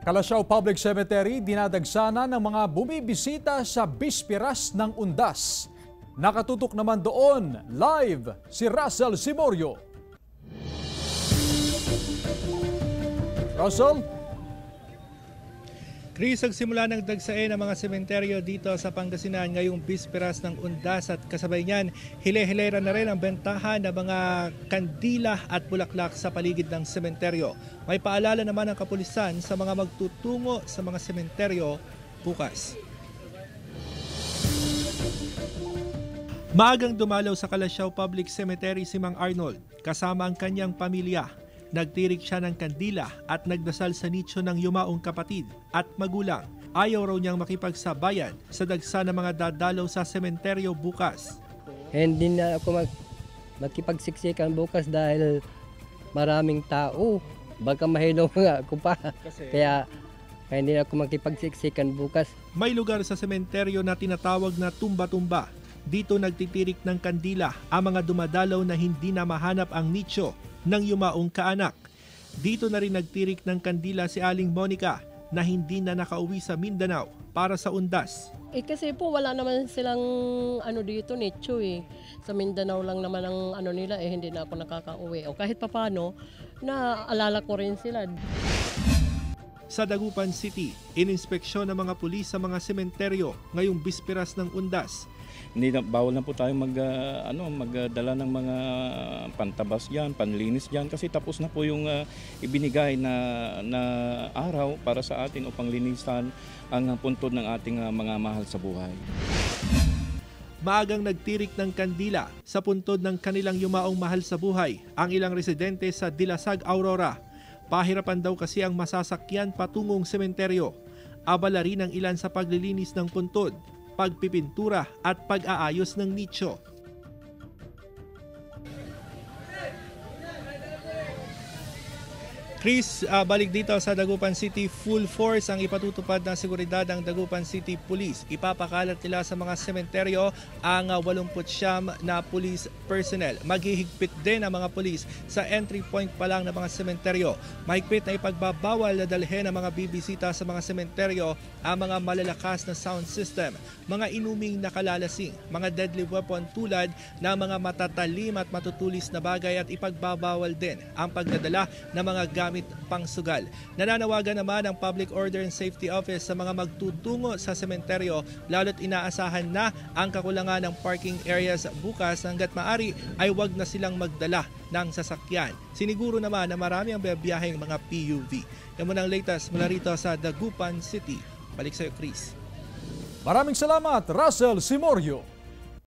Calasiao Public Cemetery dinadagsana ng mga bumibisita sa bispiras ng undas. Nakatutok naman doon, live, si Russell Simorio. Russell? Chris, nagsimula ng dagsain ang mga sementeryo dito sa Pangasinan ngayong bisperas ng undas at kasabay niyan, hile-hilera na rin ang bentahan ng mga kandila at bulaklak sa paligid ng sementeryo. May paalala naman ang kapulisan sa mga magtutungo sa mga sementeryo bukas. Maagang dumalaw sa Calasiao Public Cemetery si Mang Arnold kasama ang kanyang pamilya. Nagtirik siya ng kandila at nagdasal sa nicho ng yumaong kapatid at magulang. Ayaw raw niyang makipagsabayan sa dagsa ng mga dadalaw sa sementeryo bukas. Hindi na ako makipagsiksikan bukas dahil maraming tao. Baka mahilaw nga ako pa. Kaya hindi na ako makipagsiksikan bukas. May lugar sa sementeryo na tinatawag na tumba-tumba. Dito nagtitirik ng kandila ang mga dumadalaw na hindi na mahanap ang nicho ng yumaong kaanak. Dito na rin nagtirik ng kandila si Aling Monica na hindi na nakauwi sa Mindanao para sa undas. Kasi po wala naman silang dito nicho eh. Sa Mindanao lang naman ang nila hindi na ako nakakauwi. O kahit papano, naalala ko rin sila. Sa Dagupan City, ininspeksyon ng mga pulis sa mga sementeryo ngayong bisperas ng undas. Hindi na, bawal na po tayo magdala ng mga pantabas diyan, panlinis diyan kasi tapos na po yung ibinigay na araw para sa atin upang linisan ang puntod ng ating mga mahal sa buhay. Maagang nagtirik ng kandila sa puntod ng kanilang yumaong mahal sa buhay ang ilang residente sa Dilasag, Aurora. Pahirapan daw kasi ang masasakyan patungong sementeryo. Abala rin ang ilan sa paglilinis ng puntod, pagpipintura at pag-aayos ng nicho. Chris, balik dito sa Dagupan City, full force ang ipatutupad ng seguridad ng Dagupan City Police. Ipapakalat nila sa mga sementeryo ang 89 na police personnel. Maghihigpit din ang mga police sa entry point pa lang ng mga sementeryo. Mahigpit na ipagbabawal na dalhin ang mga bibisita sa mga sementeryo ang mga malalakas na sound system, mga inuming nakalalasing, mga deadly weapon tulad ng mga matatalim at matutulis na bagay at ipagbabawal din ang pagdadala ng mga gamit pangsugal. Nananawagan naman ang Public Order and Safety Office sa mga magtutungo sa sementeryo lalo't inaasahan na ang kakulangan ng parking areas bukas hanggat maari ay wag na silang magdala ng sasakyan. Siniguro naman na marami ang biyaheng mga PUV. Yan muna ang latest mula rito sa Dagupan City. Balik sa iyo, Chris. Maraming salamat, Russell Simorio.